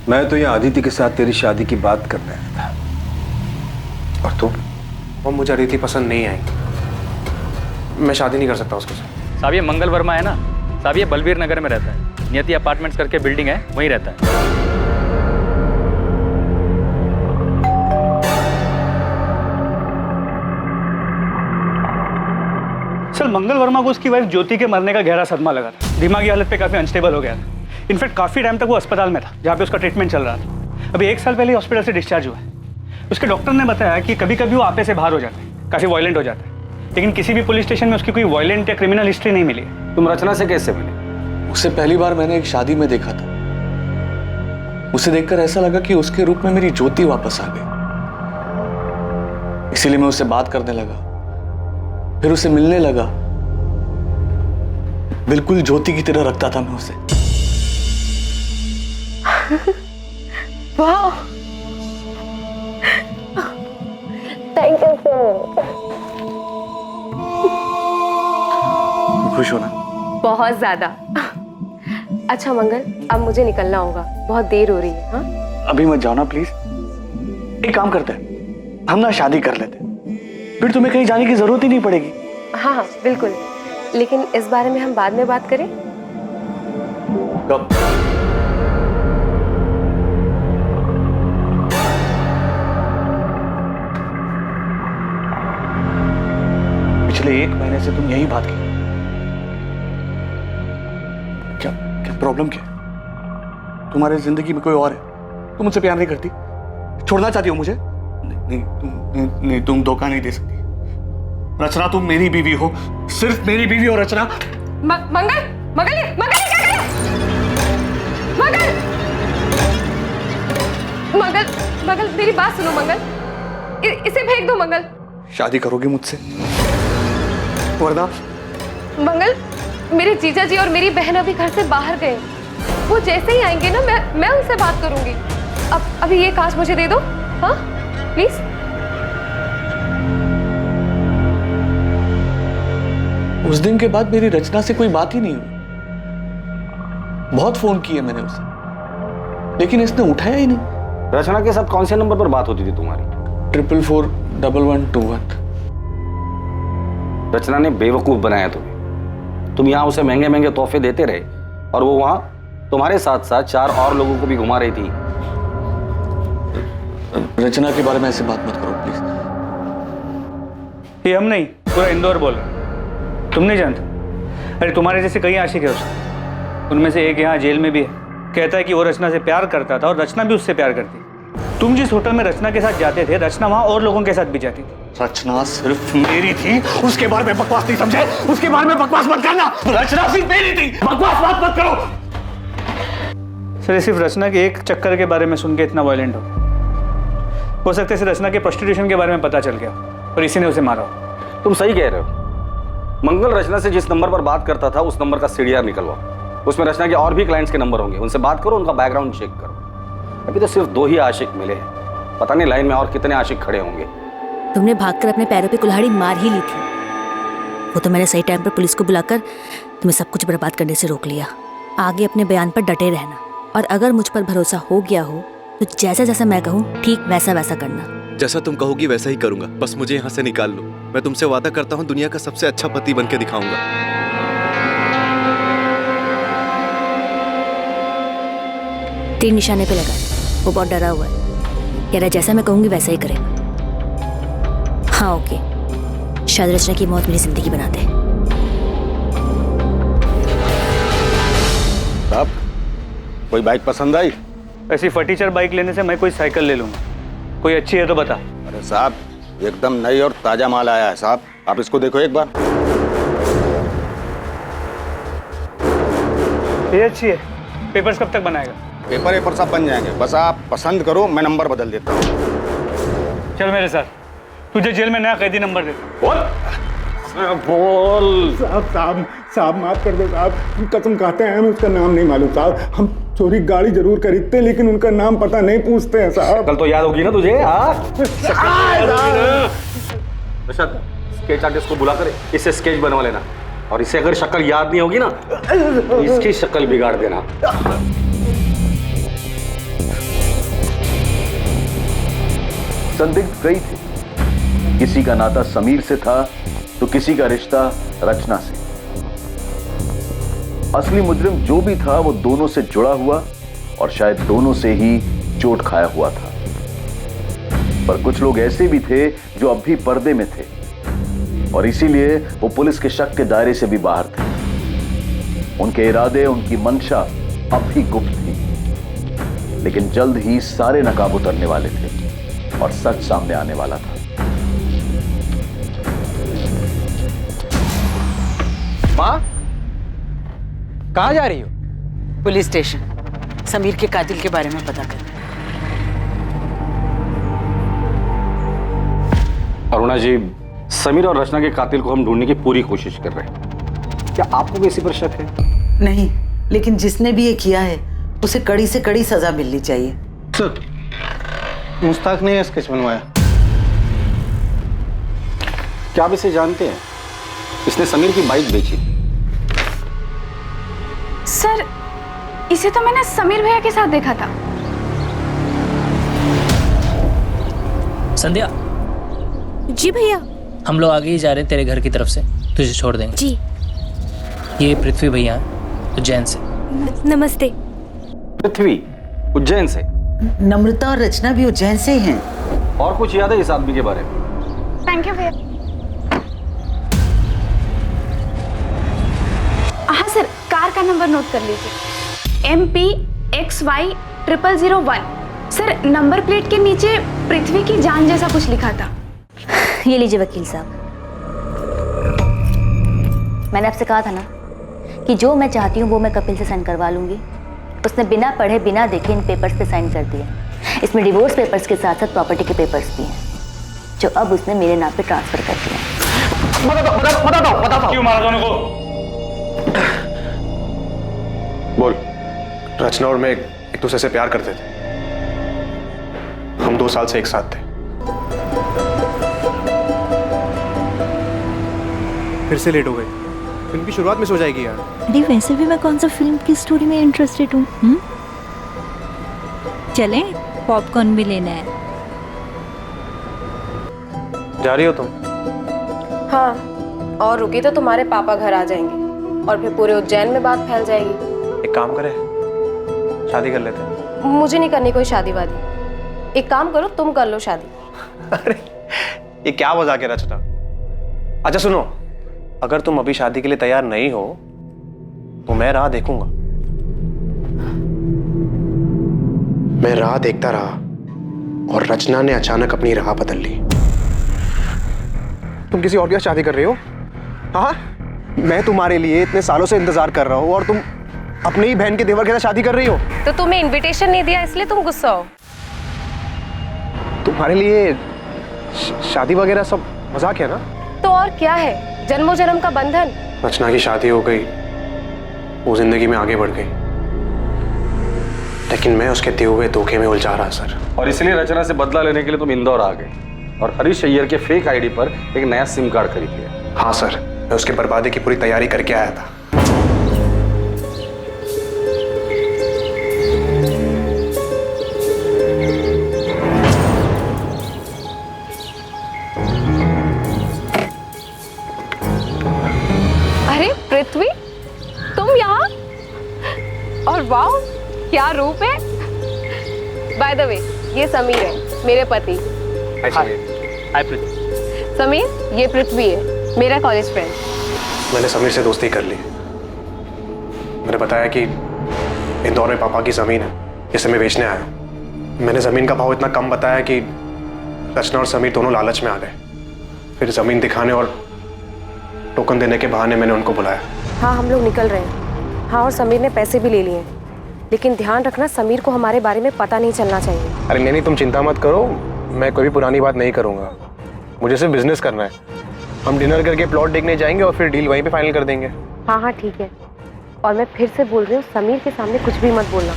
[SPEAKER 11] मैं तो यहाँ अदिति के साथ तेरी शादी की बात करने आया था। और तू?
[SPEAKER 12] वो मुझे अदिति पसंद नहीं आई, मैं शादी नहीं कर सकता उसके साथ।
[SPEAKER 4] साहब ये मंगल वर्मा है ना साहब, ये बलबीर नगर में रहता है। नियति अपार्टमेंट्स करके बिल्डिंग है, वहीं रहता है।
[SPEAKER 8] सर मंगल वर्मा को उसकी वाइफ ज्योति के मरने का गहरा सदमा लगा था, दिमागी हालत पे काफी अनस्टेबल हो गया था। इनफैक्ट काफी टाइम तक वो अस्पताल में था जहाँ पे उसका ट्रीटमेंट चल रहा था। अभी 1 साल पहले हॉस्पिटल से डिस्चार्ज हुआ है। उसके डॉक्टर ने बताया कि कभी कभी वो आपे से बाहर हो जाता है, काफी वायलेंट हो जाता है, लेकिन किसी भी पुलिस स्टेशन में उसकी कोई वायलेंट या क्रिमिनल हिस्ट्री नहीं मिली।
[SPEAKER 6] तुम रचना से कैसे मिले?
[SPEAKER 13] उसे पहली बार मैंने एक शादी में देखा था। उसे देखकर ऐसा लगा कि उसके रूप में मेरी ज्योति वापस आ गई, इसीलिए मैं उससे बात करने लगा, फिर उसे मिलने लगा। बिल्कुल ज्योति की तरह रखता था मैं उसे।
[SPEAKER 3] वाह, थैंक यू सर।
[SPEAKER 13] खुश हो ना?
[SPEAKER 3] बहुत ज्यादा। अच्छा मंगल, अब मुझे निकलना होगा, बहुत देर हो रही है। हाँ
[SPEAKER 13] अभी मत जाओ ना प्लीज। एक काम करते हैं, हम ना शादी कर लेते हैं, फिर तुम्हें कहीं जाने की जरूरत ही नहीं पड़ेगी।
[SPEAKER 3] हाँ हाँ बिल्कुल, लेकिन इस बारे में हम बाद में बात करें।
[SPEAKER 13] कब? पिछले 1 महीने से तुम यही बात की। क्या क्या प्रॉब्लम क्या? तुम्हारी जिंदगी में कोई और है? तुम मुझसे प्यार नहीं करती? छोड़ना चाहती हो मुझे? नहीं, तुम धोखा नहीं दे सकती। रचना तुम मेरी बीवी हो, सिर्फ मेरी बीवी हो रचना।
[SPEAKER 3] मंगल, मंगल, मंगल क्या कर रहे हो? मंगल, मंगल, मंगल मेरी बात सुनो मंगल, इसे फेंक दो मंगल।
[SPEAKER 13] शादी करोगे मुझसे? वरना?
[SPEAKER 3] मंगल, मेरे जीजा जी और मेरी बहन अभी घर से बाहर गए, वो जैसे ही आएंगे ना मैं उनसे बात करूंगी। अभी ये कांच मुझे दे दो, हाँ प्लीज।
[SPEAKER 13] उस दिन के बाद मेरी रचना से कोई बात ही नहीं हुई। बहुत फोन किए मैंने उसे, लेकिन इसने उठाया ही नहीं।
[SPEAKER 6] रचना के साथ कौन से नंबर पर बात होती थी तुम्हारी?
[SPEAKER 13] 4441121।
[SPEAKER 6] रचना ने बेवकूफ बनाया तुम्हें। तुम यहाँ उसे महंगे महंगे तोहफे देते रहे और वो वहां तुम्हारे साथ साथ 4 और लोगों को भी घुमा रही थी।
[SPEAKER 13] रचना के बारे में ऐसे बात मत करो प्लीज।
[SPEAKER 8] ये हम नहीं, पूरा इंदौर बोल रहा। तुम नहीं जानते? अरे तुम्हारे जैसे कई आशिक है उसके, उनमें से एक यहाँ जेल में भी है। कहता है कि वो रचना से प्यार करता था और रचना भी उससे प्यार करती। तुम जिस होटल में रचना के साथ जाते थे, रचना वहाँ और लोगों के साथ भी जाती थी।
[SPEAKER 13] रचना सिर्फ मेरी थी, उसके बारे में बकवास नहीं समझे? उसके बारे में बकवास मत करना। रचना सिर्फ मेरी थी, बकवास बात मत करो।
[SPEAKER 8] सर सिर्फ रचना के एक चक्कर के बारे में सुन के इतना वायलेंट हो सकता है रचना के प्रोस्टिट्यूशन के बारे में पता चल गया और इसी ने उसे मारा हो।
[SPEAKER 6] तुम सही कह रहे हो। मंगल रचना से जिस नंबर पर बात करता था उस नंबर का सीडीआर निकलवाओ, उसमें रचना के और भी क्लाइंट्स के नंबर होंगे, उनसे बात करो, उनका बैकग्राउंड चेक करो। अभी तो सिर्फ 2 ही आशिक मिले हैं, पता नहीं लाइन में और कितने आशिक खड़े होंगे।
[SPEAKER 16] तुमने भागकर अपने पैरों पे कुल्हाड़ी मार ही ली थी। वो तो मैंने सही टाइम पर पुलिस को बुलाकर तुम्हें सब कुछ बर्बाद करने से रोक लिया। आगे अपने बयान पर डटे रहना। और अगर मुझ पर भरोसा हो गया हो तो जैसा जैसा मैं कहूँ ठीक वैसा वैसा करना।
[SPEAKER 18] जैसा तुम कहोगी वैसा ही करूंगा, बस मुझे यहाँ से निकाल लो। मैं तुमसे वादा करता हूँ दुनिया का सबसे अच्छा पति बन के दिखाऊंगा।
[SPEAKER 16] तीर निशाने पे लगा, वो बहुत डरा हुआ है, कह रहा जैसा मैं कहूँगी वैसा ही करेगा। हाँ ओके, शायद रचना की मौत मेरी जिंदगी बना दे।
[SPEAKER 6] साहब, कोई बाइक पसंद आई?
[SPEAKER 8] ऐसी फटीचर बाइक लेने से मैं कोई साइकिल ले लूंगा। कोई अच्छी है तो बता।
[SPEAKER 6] अरे साहब, एकदम नई और ताजा माल आया है साहब, आप इसको देखो एक बार।
[SPEAKER 8] ये अच्छी है। पेपर्स कब तक बनाएगा?
[SPEAKER 6] पेपर सब बन जाएंगे, बस आप पसंद करो, मैं नंबर बदल देता हूँ।
[SPEAKER 8] चल मेरे साथ, तुझे जेल में नया कैदी नंबर देता हूँ।
[SPEAKER 6] बोल।
[SPEAKER 19] साहब माफ कर दो साहब, कसम खाते हैं हमें उसका नाम नहीं मालूम साहब। हम चोरी गाड़ी जरूर खरीदते हैं लेकिन उनका नाम पता नहीं पूछते हैं साहब।
[SPEAKER 6] कल तो याद होगी ना तुझे? स्केच आर्टिस्ट को बुला कर इससे स्केच बनवा लेना, और इसे अगर शक्ल याद नहीं होगी ना तो इसकी शक्ल बिगाड़ देना।
[SPEAKER 9] संदिग्ध कई थे, किसी का नाता समीर से था तो किसी का रिश्ता रचना से। असली मुजरिम जो भी था वो दोनों से जुड़ा हुआ और शायद दोनों से ही चोट खाया हुआ था। पर कुछ लोग ऐसे भी थे जो अब भी पर्दे में थे और इसीलिए वो पुलिस के शक के दायरे से भी बाहर थे। उनके इरादे, उनकी मंशा अब भी गुप्त थी, लेकिन जल्द ही सारे नकाब उतरने वाले थे और सच सामने आने वाला था।
[SPEAKER 1] माँ, कहाँ जा रही हो? पुलिस स्टेशन, समीर के कातिल के बारे में पता कर।
[SPEAKER 6] अरुणा जी, समीर और रचना के कातिल को हम ढूंढने की पूरी कोशिश कर रहे हैं। क्या आपको किसी पर शक है?
[SPEAKER 1] नहीं, लेकिन जिसने भी ये किया है उसे कड़ी से कड़ी सजा मिलनी चाहिए।
[SPEAKER 12] सर, मुश्ताक ने स्केच बनवाया।
[SPEAKER 6] क्या आप इसे जानते हैं? इसने समीर की बाइक बेची।
[SPEAKER 2] सर, इसे तो मैंने समीर भैया के साथ देखा था।
[SPEAKER 20] संध्या।
[SPEAKER 2] जी भैया।
[SPEAKER 20] हम लोग आगे ही जा रहे हैं तेरे घर की तरफ से, तुझे छोड़ देंगे।
[SPEAKER 2] जी।
[SPEAKER 20] ये पृथ्वी भैया उज्जैन से।
[SPEAKER 2] नमस्ते।
[SPEAKER 6] पृथ्वी उज्जैन से?
[SPEAKER 1] नम्रता और रचना भी उज्जैन से ही हैं।
[SPEAKER 6] और कुछ याद है इस आदमी के बारे में?
[SPEAKER 2] थैंक यू भैया। हाँ सर, कार का नंबर नोट कर लीजिए, MPXY0001। सर, नंबर प्लेट के नीचे पृथ्वी की जान जैसा कुछ लिखा था।
[SPEAKER 16] ये लीजिए वकील साहब, मैंने आपसे कहा था ना कि जो मैं चाहती हूँ वो मैं कपिल से साइन करवा लूंगी। उसने बिना पढ़े बिना देखे इन पेपर्स पे साइन कर दिए। इसमें डिवोर्स पेपर्स के साथ साथ प्रॉपर्टी के पेपर्स भी हैं, जो अब उसने मेरे नाम पे ट्रांसफर कर दिए।
[SPEAKER 8] बता दो। क्यों मारा दोनों को?
[SPEAKER 12] बोल। रचना और मैं एक दूसरे से प्यार करते थे। हम 2 साल से एक साथ थे।
[SPEAKER 10] फिर से लेट हो गए। फिल्म की शुरुआत मिस हो जाएगी यार।
[SPEAKER 5] अरे वैसे भी मैं कौन सा फिल्म की स्टोरी में इंटरेस्टेड हूँ। चलें, पॉपकॉर्न भी लेना है।
[SPEAKER 12] जा रही हो तुम?
[SPEAKER 3] हाँ, और रुकी तो तुम्हारे पापा घर आ जाएंगे और फिर पूरे उज्जैन में बात फैल जाएगी।
[SPEAKER 12] एक काम करें, शादी कर लेते हैं।
[SPEAKER 3] मुझे नहीं करनी कोई शादी वादी। एक काम करो, तुम कर लो शादी।
[SPEAKER 12] अरे ये क्या मजाक है रचना? अच्छा सुनो, अगर तुम अभी शादी के लिए तैयार नहीं हो तो मैं राह देखूंगा। मैं राह देखता रहा और रचना ने अचानक अपनी राह बदल ली। तुम किसी और के साथ शादी कर रही हो? हाँ, मैं तुम्हारे लिए इतने सालों से इंतजार कर रहा हूँ और तुम अपनी ही बहन के देवर के साथ शादी कर रही हो।
[SPEAKER 3] तो तुम्हें इनविटेशन नहीं दिया इसलिए तुम गुस्सा हो?
[SPEAKER 12] तुम्हारे लिए शादी वगैरह सब मजाक है ना?
[SPEAKER 3] तो और क्या है, जन्मों जन्म का बंधन।
[SPEAKER 12] रचना की शादी हो गई, वो जिंदगी में आगे बढ़ गई, लेकिन मैं उसके दिए हुए धोखे में उलझा रहा सर।
[SPEAKER 6] और इसलिए रचना से बदला लेने के लिए तुम इंदौर आ गए और हरीश अय्यर के फेक आईडी पर एक नया सिम कार्ड खरीद लिया।
[SPEAKER 12] हाँ सर, मैं उसके बर्बादी की पूरी तैयारी करके आया था।
[SPEAKER 3] क्या रूप है। बाय द वे, ये समीर है, मेरे पति।
[SPEAKER 12] हाय पृथ्वी।
[SPEAKER 3] समीर, ये पृथ्वी है, मेरा कॉलेज फ्रेंड।
[SPEAKER 12] मैंने समीर से दोस्ती कर ली। मैंने बताया कि इंदौर में पापा की ज़मीन है, जिसे मैं बेचने आया हूँ। मैंने ज़मीन का भाव इतना कम बताया कि रचना और समीर दोनों लालच में आ गए। फिर ज़मीन दिखाने और टोकन देने के बहाने मैंने उनको बुलाया।
[SPEAKER 3] हाँ, हम लोग निकल रहे हैं। हाँ, और समीर ने पैसे भी ले लिए, लेकिन ध्यान रखना समीर को हमारे बारे में पता नहीं चलना चाहिए।
[SPEAKER 12] अरे नहीं, तुम चिंता मत करो, मैं कोई भी पुरानी बात नहीं करूँगा। मुझे सिर्फ बिजनेस करना है। हम डिनर करके प्लॉट देखने जाएंगे और फिर डील वहीं पे फाइनल कर देंगे।
[SPEAKER 3] हाँ हाँ ठीक है। और मैं फिर से बोल रही हूँ, समीर के सामने कुछ भी मत बोलना।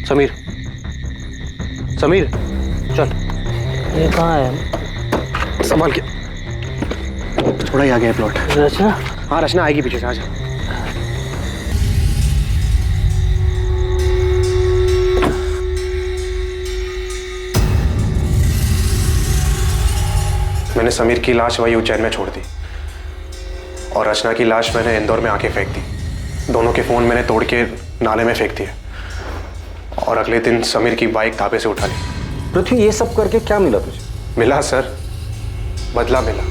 [SPEAKER 12] समीर, समीर चल।
[SPEAKER 20] ये कहाँ है?
[SPEAKER 12] संभाल के, थोड़ा ही आ गया है प्लॉट।
[SPEAKER 20] रचना?
[SPEAKER 12] हाँ, रचना आएगी पीछे से, आजा। मैंने समीर की लाश वही उज्जैन में छोड़ दी और रचना की लाश मैंने इंदौर में आके फेंक दी। दोनों के फोन मैंने तोड़ के नाले में फेंक दिए और अगले दिन समीर की बाइक ताबे से उठा ली।
[SPEAKER 6] पृथ्वी, ये सब करके क्या मिला तुझे?
[SPEAKER 12] मिला सर, बदला मिला।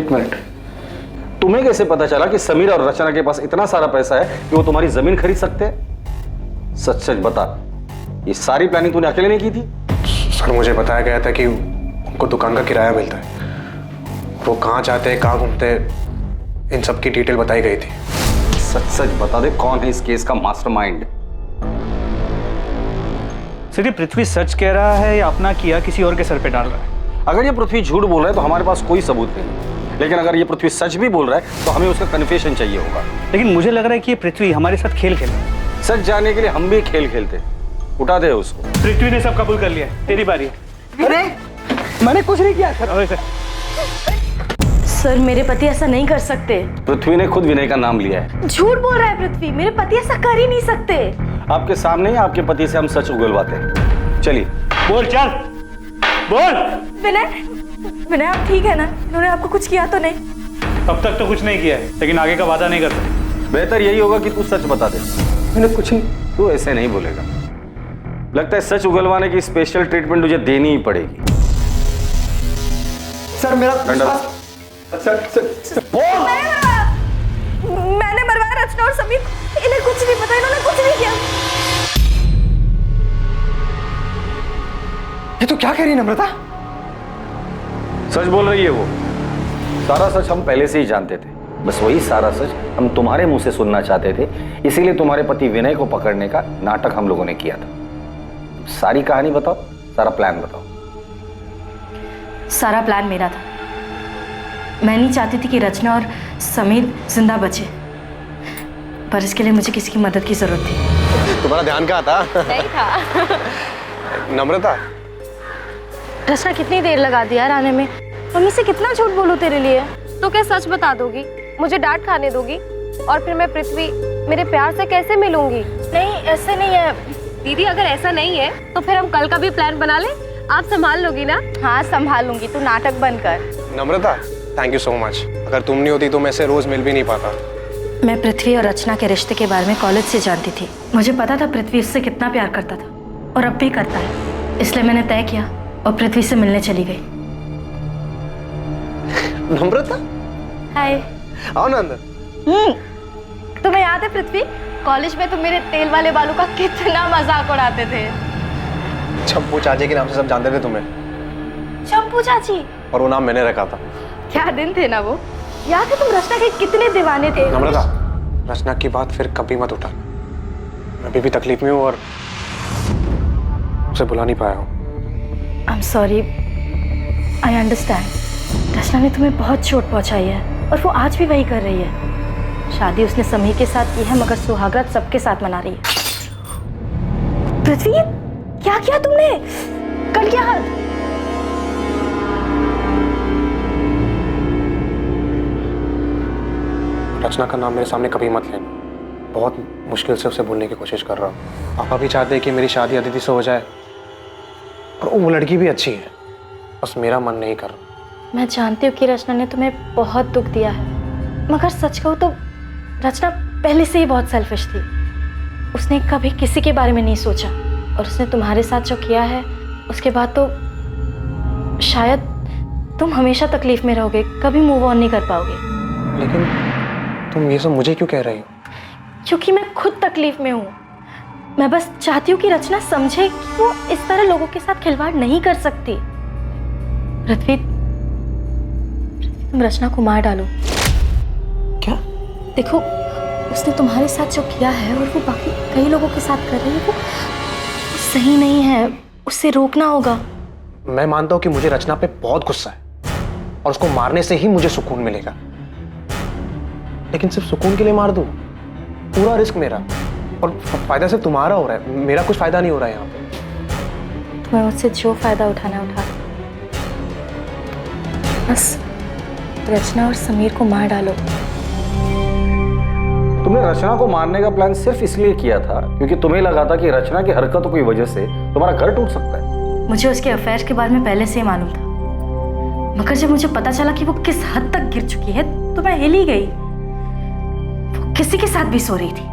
[SPEAKER 6] एक मिनट, तुम्हें कैसे पता चला कि समीर और रचना के पास इतना सारा पैसा है कि वो तुम्हारी जमीन खरीद सकते हैं? सच सच बता, ये सारी प्लानिंग तूने अकेले नहीं की थी?
[SPEAKER 12] सर, मुझे बताया गया था कि उनको दुकान का किराया मिलता है, वो कहाँ जाते हैं, कहाँ घूमते हैं, इन सब की डिटेल बताई गई थी।
[SPEAKER 6] सच सच बता दे, कौन है इस केस का मास्टरमाइंड?
[SPEAKER 8] सर, ये पृथ्वी सच कह रहा है या अपना किया किसी और के सर पे डाल रहा है?
[SPEAKER 6] अगर ये पृथ्वी झूठ बोल रहा है तो हमारे पास कोई सबूत नहीं, लेकिन अगर ये पृथ्वी सच भी बोल रहा है तो हमें उसका कन्फेशन चाहिए होगा।
[SPEAKER 8] लेकिन मुझे लग रहा है कि ये पृथ्वी हमारे साथ खेल खेल रहा है।
[SPEAKER 6] सच जानने के लिए हम भी खेल खेलते। उठा दे उसको।
[SPEAKER 8] पृथ्वी ने सब कबूल कर लिया, तेरी बारी है।
[SPEAKER 20] अरे मैंने कुछ नहीं किया सर।
[SPEAKER 2] सर, मेरे पति ऐसा नहीं कर सकते।
[SPEAKER 6] पृथ्वी ने खुद विनय का नाम लिया है।
[SPEAKER 2] झूठ बोल रहा है पृथ्वी, मेरे पति ऐसा कर ही नहीं सकते।
[SPEAKER 6] आपके सामने ही आपके पति से हम सच उगलवाते हैं। चलिए।
[SPEAKER 8] बोल, चल बोल।
[SPEAKER 2] विनय, विनय आप ठीक है ना? इन्होंने आपको कुछ किया तो नहीं?
[SPEAKER 8] अब तक तो कुछ नहीं किया है, लेकिन आगे का वादा नहीं कर सकते।
[SPEAKER 6] बेहतर यही होगा कि तू सच बता दे। मैंने कुछ नहीं। तू ऐसे नहीं बोलेगा। लगता है सच उगलवाने की स्पेशल ट्रीटमेंट तुझे देनी ही पड़ेगी।
[SPEAKER 20] सर, मेरा
[SPEAKER 2] मैंने मरवाया रचना और समीर। इन्हें कुछ नहीं पता, इन्होंने कुछ नहीं किया।
[SPEAKER 20] ये तो क्या कह रही है नम्रता?
[SPEAKER 6] सच बोल रही है वो। सारा सच हम पहले से ही जानते थे, बस वही सारा सच हम तुम्हारे मुंह से सुनना चाहते थे। इसीलिए तुम्हारे पति विनय को पकड़ने का नाटक हम लोगों ने किया था। सारी कहानी बताओ, सारा प्लान बताओ।
[SPEAKER 2] सारा प्लान मेरा था। मैं नहीं चाहती थी कि रचना और समीर जिंदा बचे, पर इसके लिए मुझे किसी की मदद की जरूरत थी।
[SPEAKER 12] तुम्हारा ध्यान कहाँ था?
[SPEAKER 3] नहीं था।
[SPEAKER 12] नम्रता,
[SPEAKER 2] रचना कितनी देर लगा दी यार आने में? मम्मी से कितना झूठ बोलूं तेरे लिए?
[SPEAKER 3] तो क्या सच बता दोगी? मुझे डांट खाने दोगी? और फिर मैं पृथ्वी मेरे प्यार से कैसे मिलूंगी?
[SPEAKER 2] नहीं, ऐसे नहीं है
[SPEAKER 3] दीदी। अगर ऐसा नहीं है तो फिर हम कल का भी प्लान बना ले। आप संभाल लोगी ना?
[SPEAKER 2] हाँ संभाल लूंगी, तू नाटक बंद कर।
[SPEAKER 12] नम्रता, थैंक यू सो मच। अगर तुम नहीं होती तो मैं से रोज मिल भी नहीं पाता।
[SPEAKER 2] मैं पृथ्वी और रचना के रिश्ते के बारे में कॉलेज से जानती थी। मुझे पता था पृथ्वी उससे कितना प्यार करता था और अब भी करता है। इसलिए मैंने तय किया और पृथ्वी से मिलने चली गई।
[SPEAKER 12] नम्रता,
[SPEAKER 2] हाय।
[SPEAKER 12] आओ ना अंदर।
[SPEAKER 2] तुम्हें याद है पृथ्वी, कॉलेज में तुम मेरे तेल वाले बालों का कितना मजाक उड़ाते थे?
[SPEAKER 12] चंपू चाची के नाम से सब जानते थे तुम्हें।
[SPEAKER 2] चंपू चाची?
[SPEAKER 12] और वो नाम मैंने रखा था।
[SPEAKER 2] क्या दिन थे ना वो। याद है तुम रचना के कितने दीवाने थे?
[SPEAKER 12] नम्रता, रचना की बात फिर कभी मत उठा। मैं अभी भी तकलीफ में हूँ और उसे बुला नहीं पाया हूँ।
[SPEAKER 2] I'm sorry, I understand। रचना ने तुम्हें बहुत चोट पहुंचाई है और वो आज भी वही कर रही है। शादी उसने समीर के साथ की है, मगर सुहागरात सबके साथ मना रही है। पृथ्वी, क्या किया तुमने? कट गया हाथ।
[SPEAKER 12] रचना का नाम मेरे सामने कभी मत लेना। बहुत मुश्किल से उसे भूलने की कोशिश कर रहा हूँ। पापा भी चाहते हैं कि मेरी शादी अदिति से हो जाए, और वो लड़की भी अच्छी है, बस मेरा मन नहीं कर रहा।
[SPEAKER 2] मैं जानती हूँ कि रचना ने तुम्हें बहुत दुख दिया है, मगर सच कहूँ तो रचना पहले से ही बहुत सेल्फिश थी। उसने कभी किसी के बारे में नहीं सोचा, और उसने तुम्हारे साथ जो किया है उसके बाद तो शायद तुम हमेशा तकलीफ में रहोगे, कभी मूव ऑन नहीं कर पाओगे।
[SPEAKER 12] लेकिन तुम ये सब मुझे क्यों कह रही हो?
[SPEAKER 2] क्योंकि मैं खुद तकलीफ में हूँ। मैं बस चाहती हूँ कि रचना समझे कि वो इस तरह लोगों के साथ खिलवाड़ नहीं कर सकती। पृथ्वी, तुम रचना को मार डालो।
[SPEAKER 12] क्या?
[SPEAKER 2] देखो, उसने तुम्हारे साथ जो किया है और वो बाकी कई लोगों के साथ कर रही है, वो सही नहीं है। उससे रोकना होगा।
[SPEAKER 12] मैं मानता हूँ कि मुझे रचना पे बहुत गुस्सा है, और उसको मारने से ही मुझे सुकून मिलेगा, लेकिन सिर्फ सुकून के लिए मार दूं? पूरा रिस्क मेरा, और फायदा सिर्फ तुम्हारा हो रहा है, मेरा कुछ फायदा नहीं हो रहा है यहाँ पे।
[SPEAKER 2] तुम्हें मुझसे जो फायदा उठाना उठा, बस रचना और समीर को मार डालो।
[SPEAKER 6] तुमने रचना को मारने का प्लान सिर्फ इसलिए किया था क्योंकि तुम्हें लगा था कि रचना की हरकतों की वजह से तुम्हारा घर टूट सकता है।
[SPEAKER 2] मुझे उसके अफेयर के बारे में पहले से ही मालूम था, मगर जब मुझे पता चला कि वो किस हद तक गिर चुकी है तो मैं हिल ही गई। वो किसी के साथ भी सो रही थी,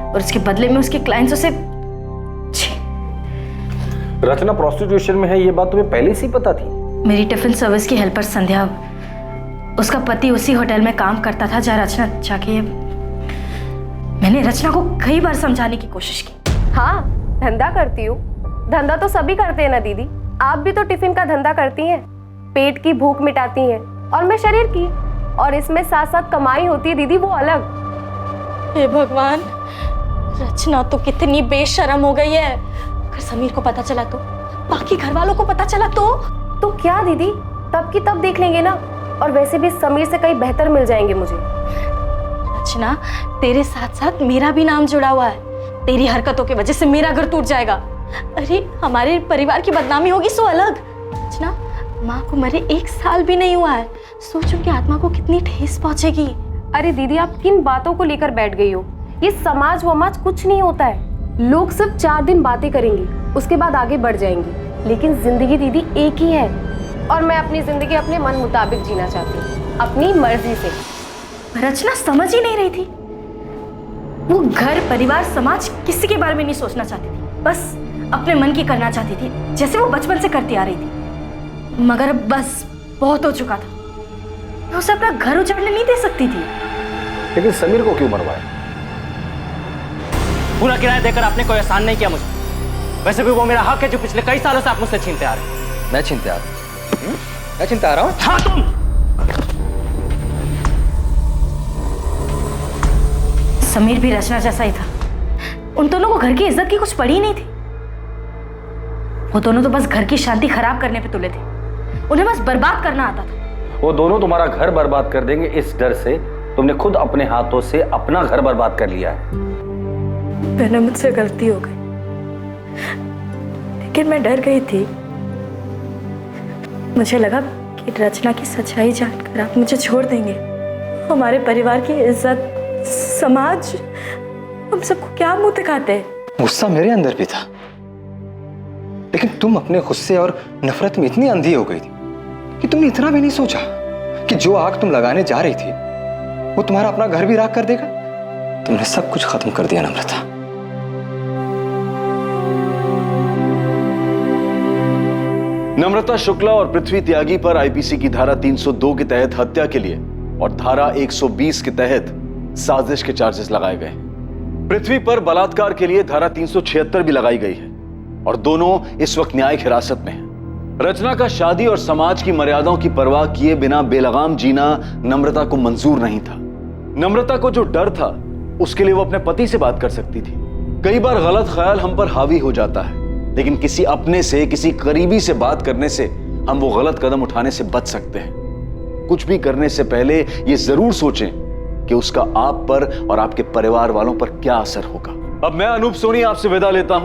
[SPEAKER 2] और उसके बदले में उसके क्लाइंट्स उसे।
[SPEAKER 6] रचना प्रोस्टिट्यूशन में है, ये बात तुम्हें पहले से ही पता थी?
[SPEAKER 2] मेरी टिफिन सर्विस की हेल्पर संध्या, उसका पति उसी होटल में काम करता था जहाँ रचना जाके। मैंने रचना को कई बार समझाने की कोशिश की।
[SPEAKER 3] हाँ, धंधा करती हूँ। धंधा तो सभी करते हैं ना दीदी, आप भी तो टिफिन का धंधा करती हैं। पेट की भूख मिटाती हैं, और मैं शरीर की, और इसमें साथ साथ कमाई होती है दीदी, वो अलग।
[SPEAKER 2] हे भगवान, रचना तो कितनी बेशर्म हो गई है। अगर समीर को पता चला तो, बाकी घर वालों को पता चला तो
[SPEAKER 3] क्या दीदी, तब की तब देख लेंगे ना, और वैसे भी समीर से कहीं बेहतर मिल जाएंगे मुझे।
[SPEAKER 2] रचना, तेरे साथ साथ मेरा भी नाम जुड़ा हुआ है। तेरी हरकतों की वजह से मेरा घर टूट जाएगा। अरे हमारे परिवार की बदनामी होगी सो अलग। रचना, माँ को मरे 1 साल भी नहीं हुआ है, सोचो कि आत्मा को कितनी ठेस पहुंचेगी।
[SPEAKER 3] अरे दीदी, आप किन बातों को लेकर बैठ गई हो? ये समाज वमाज कुछ नहीं होता है। लोग सिर्फ 4 दिन बातें करेंगे, उसके बाद आगे बढ़ जाएंगे, लेकिन जिंदगी दीदी एक ही है, और मैं अपनी जिंदगी अपने मन मुताबिक जीना चाहती हूँ, अपनी मर्जी से।
[SPEAKER 2] रचना समझ ही नहीं रही थी। वो घर, परिवार, समाज किसी के बारे में नहीं सोचना चाहती थी, बस अपने मन की करना चाहती थी, जैसे वो बचपन से करती आ रही थी। मगर अब बस बहुत हो चुका था। मैं उसे अपना घर उजाड़ने नहीं दे सकती थी।
[SPEAKER 6] लेकिन समीर को क्यों मरवाया?
[SPEAKER 4] पूरा किराया देकर आपने कोई एहसान नहीं किया मुझे। वैसे भी वो मेरा हक है जो पिछले कई सालों से आप मुझसे छीनते आ रहे हैं।
[SPEAKER 15] मैं छीनते आ रहा हूँ? मैं छीनते आ रहा हूँ?
[SPEAKER 4] हाँ, तुम।
[SPEAKER 2] समीर भी रचना जैसा ही था। उन दोनों को घर की इज्जत की कुछ पड़ी नहीं थी। वो दोनों तो बस घर की शांति खराब करने पे तुले थे। उन्हें बस बर्बाद करना आता था।
[SPEAKER 6] वो दोनों तुम्हारा घर बर्बाद कर देंगे, इस डर से तुमने खुद अपने हाथों से अपना घर बर्बाद कर लिया है।
[SPEAKER 2] मैंने, मुझसे गलती हो गई, लेकिन मैं डर गई थी। मुझे लगा कि रचना की सच्चाई जानकर आप मुझे छोड़ देंगे। हमारे परिवार की इज्जत, समाज, हम सबको क्या मुंह दिखाते।
[SPEAKER 15] गुस्सा मेरे अंदर भी था, लेकिन तुम अपने गुस्से और नफरत में इतनी अंधी हो गई थी कि तुमने इतना भी नहीं सोचा कि जो आग तुम लगाने जा रही थी वो तुम्हारा अपना घर भी राख कर देगा। तुमने सब कुछ खत्म कर दिया नम्रता।
[SPEAKER 9] नम्रता शुक्ला और पृथ्वी त्यागी पर आईपीसी की धारा 302 के तहत हत्या के लिए और धारा 120 के तहत साजिश के चार्जेस लगाए गए। पृथ्वी पर बलात्कार के लिए धारा 376 भी लगाई गई है, और दोनों इस वक्त न्यायिक हिरासत में हैं। रचना का शादी और समाज की मर्यादाओं की परवाह किए बिना बेलगाम जीना नम्रता को मंजूर नहीं था। नम्रता को जो डर था उसके लिए वो अपने पति से बात कर सकती थी। कई बार गलत ख्याल हम पर हावी हो जाता है, लेकिन किसी अपने से, किसी करीबी से बात करने से हम वो गलत कदम उठाने से बच सकते हैं। कुछ भी करने से पहले ये जरूर सोचें कि उसका आप पर और आपके परिवार वालों पर क्या असर होगा। अब मैं अनूप सोनी आपसे विदा लेता हूं।